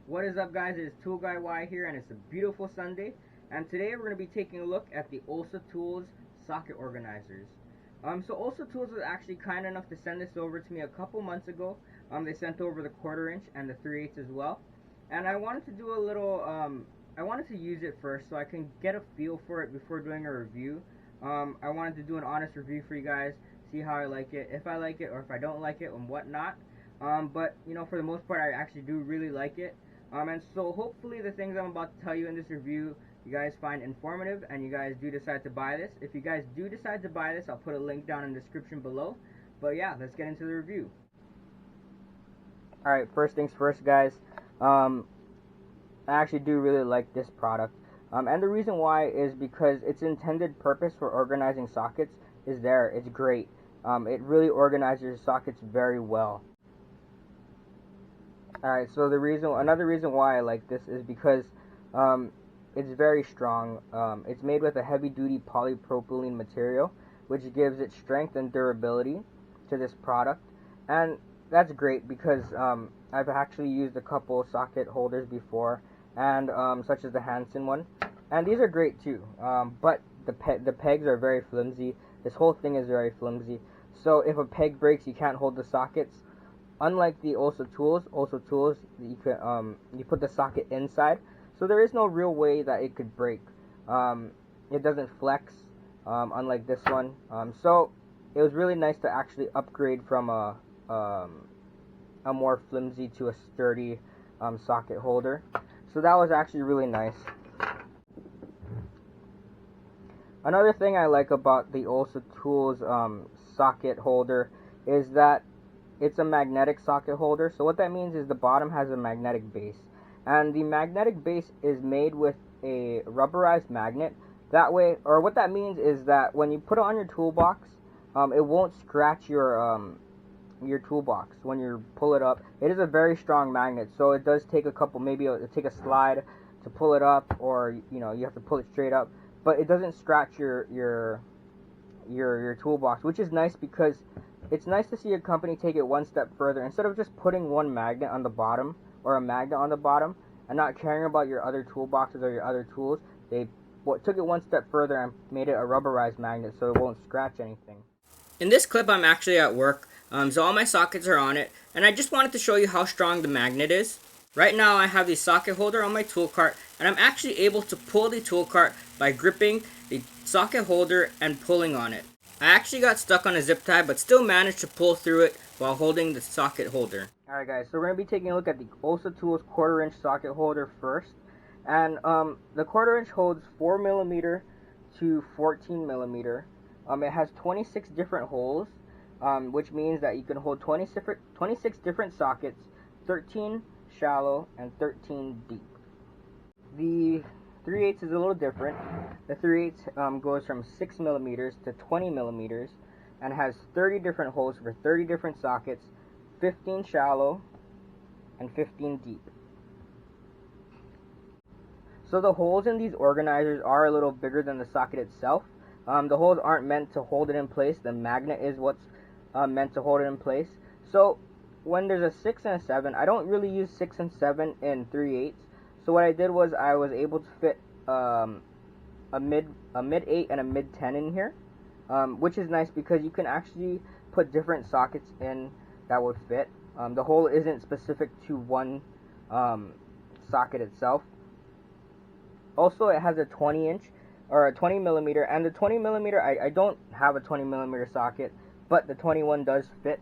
What is up, guys? It's Tool Guy Y here, and it's a beautiful Sunday. And today we're going to be taking a look at the Olsa Tools socket organizers. So Olsa Tools was actually kind enough to send this over to me a couple months ago. They sent over the 1/4 inch and the 3/8 as well. And I wanted to do a little, I wanted to use it first so I can get a feel for it before doing a review. I wanted to do an honest review for you guys, see how I like it, if I like it, or if I don't like it, and whatnot. But you know, for the most part, I actually do really like it. And so hopefully the things I'm about to tell you in this review you guys find informative and you guys do decide to buy this. If you guys do decide to buy this, I'll put a link down in the description below. But yeah, let's get into the review. Alright, first things first, guys. I actually do really like this product. And the reason why is because its intended purpose for organizing sockets is there. It's great. It really organizes sockets very well. Alright, so another reason why I like this is because it's very strong. It's made with a heavy-duty polypropylene material, which gives it strength and durability to this product. And that's great because I've actually used a couple socket holders before, and such as the Hansen one, and these are great too. But the pegs are very flimsy. This whole thing is very flimsy. So if a peg breaks, you can't hold the sockets. Unlike the Olsa Tools, you can you put the socket inside, so there is no real way that it could break. It doesn't flex, unlike this one. So it was really nice to actually upgrade from a more flimsy to a sturdy socket holder. So that was actually really nice. Another thing I like about the Olsa Tools socket holder is that it's a magnetic socket holder. So what that means is the bottom has a magnetic base, and the magnetic base is made with a rubberized magnet. That way, or what that means is that when you put it on your toolbox, it won't scratch your toolbox when you pull it up. It is a very strong magnet, so it does take a couple, maybe it'll take a slide to pull it up, or you know, you have to pull it straight up, but it doesn't scratch your toolbox, which is nice because it's nice to see a company take it one step further. Instead of just putting one magnet on the bottom, or a magnet on the bottom, and not caring about your other toolboxes or your other tools, they took it one step further and made it a rubberized magnet so it won't scratch anything. In this clip, I'm actually at work, so all my sockets are on it, and I just wanted to show you how strong the magnet is. Right now, I have the socket holder on my tool cart, and I'm actually able to pull the tool cart by gripping the socket holder and pulling on it. I actually got stuck on a zip tie, but still managed to pull through it while holding the socket holder. Alright guys, so we're going to be taking a look at the Olsa Tools 1/4 inch socket holder first. And the 1/4 inch holds 4mm to 14mm. It has 26 different holes, which means that you can hold 26 different sockets, 13 shallow and 13 deep. The 3/8 is a little different. The 3/8 goes from 6mm to 20mm and has 30 different holes for 30 different sockets, 15 shallow and 15 deep. So the holes in these organizers are a little bigger than the socket itself. The holes aren't meant to hold it in place. The magnet is what's meant to hold it in place. So when there's a 6 and a 7, I don't really use 6 and 7 in 3/8. So what I did was I was able to fit a mid 8 and a mid 10 in here, which is nice because you can actually put different sockets in that would fit. The hole isn't specific to one socket itself. Also, it has a 20 inch or a 20mm, and the 20mm, I don't have a 20mm socket, but the 21 does fit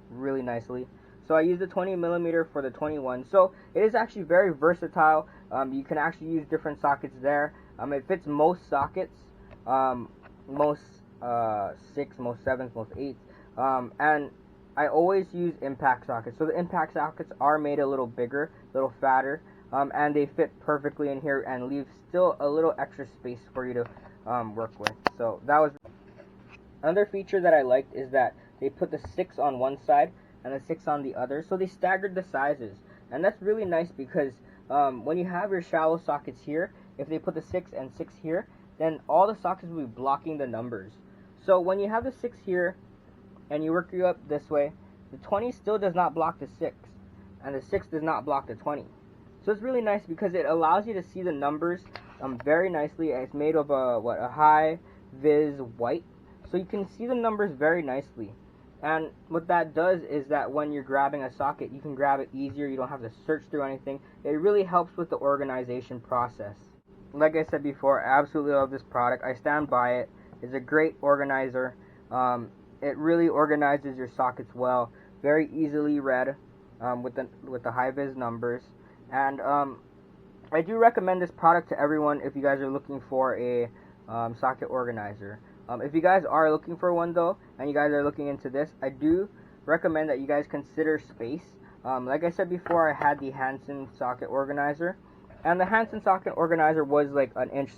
really nicely. So I use the 20mm for the 21. So it is actually very versatile. You can actually use different sockets there. It fits most sockets, most 6, most 7s, most 8s. And I always use impact sockets. So the impact sockets are made a little bigger, a little fatter, and they fit perfectly in here and leave still a little extra space for you to work with. So that was another feature that I liked, is that they put the 6 on one side and the 6 on the other, so they staggered the sizes, and that's really nice because when you have your shallow sockets here, if they put the 6 and 6 here, then all the sockets will be blocking the numbers. So when you have the 6 here and you work you up this way, the 20 still does not block the 6, and the 6 does not block the 20. So it's really nice because it allows you to see the numbers very nicely. It's made of a high vis white, so you can see the numbers very nicely. And what that does is that when you're grabbing a socket, you can grab it easier. You don't have to search through anything. It really helps with the organization process. Like I said before, I absolutely love this product. I stand by it. It's a great organizer. It really organizes your sockets well, very easily read with the high vis numbers. And I do recommend this product to everyone if you guys are looking for a socket organizer. If you guys are looking for one though, and you guys are looking into this, I do recommend that you guys consider Space. Like I said before, I had the Hansen socket organizer, and the Hansen socket organizer was like an inch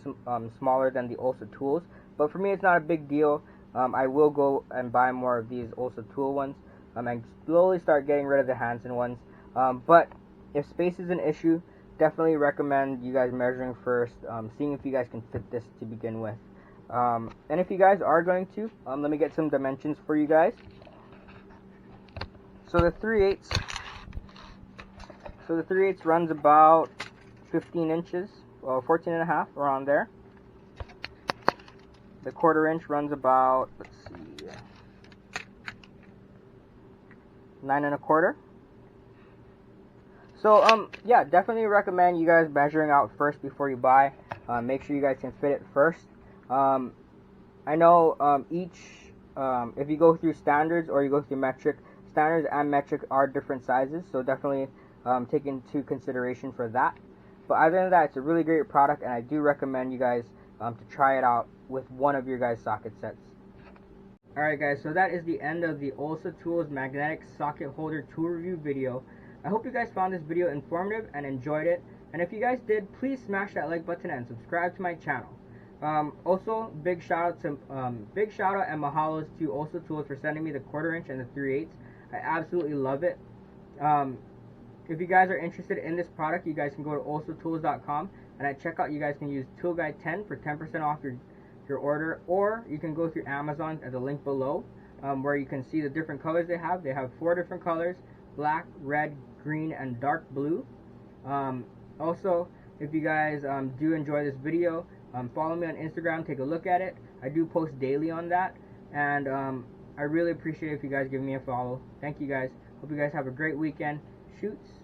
smaller than the Olsa Tools, but for me it's not a big deal. I will go and buy more of these Olsa Tool ones, and slowly start getting rid of the Hansen ones. But if space is an issue, definitely recommend you guys measuring first, seeing if you guys can fit this to begin with. And if you guys are going to, let me get some dimensions for you guys. So the 3/8 runs about 15 inches, well 14 and a half, around there. The 1/4 inch runs about, let's see, 9 1/4. So yeah, definitely recommend you guys measuring out first before you buy. Make sure you guys can fit it first. I know if you go through standards or you go through metric, standards and metric are different sizes, so definitely take into consideration for that. But other than that, it's a really great product, and I do recommend you guys to try it out with one of your guys' socket sets. Alright guys, so that is the end of the Olsa Tools Magnetic Socket Holder tool review video. I hope you guys found this video informative and enjoyed it. And if you guys did, please smash that like button and subscribe to my channel. Also, big shout out and mahalos to Olsa Tools for sending me the 1/4 inch and the 3/8. I absolutely love it. If you guys are interested in this product, you guys can go to olsatools.com, and at checkout you guys can use Tool Guide 10 for 10% off your order, or you can go through Amazon at the link below, where you can see the different colors they have. They have 4 different colors: black, red, green, and dark blue. Also, if you guys do enjoy this video, follow me on Instagram, take a look at it. I do post daily on that, and I really appreciate if you guys give me a follow. Thank you guys. Hope you guys have a great weekend. Shoots.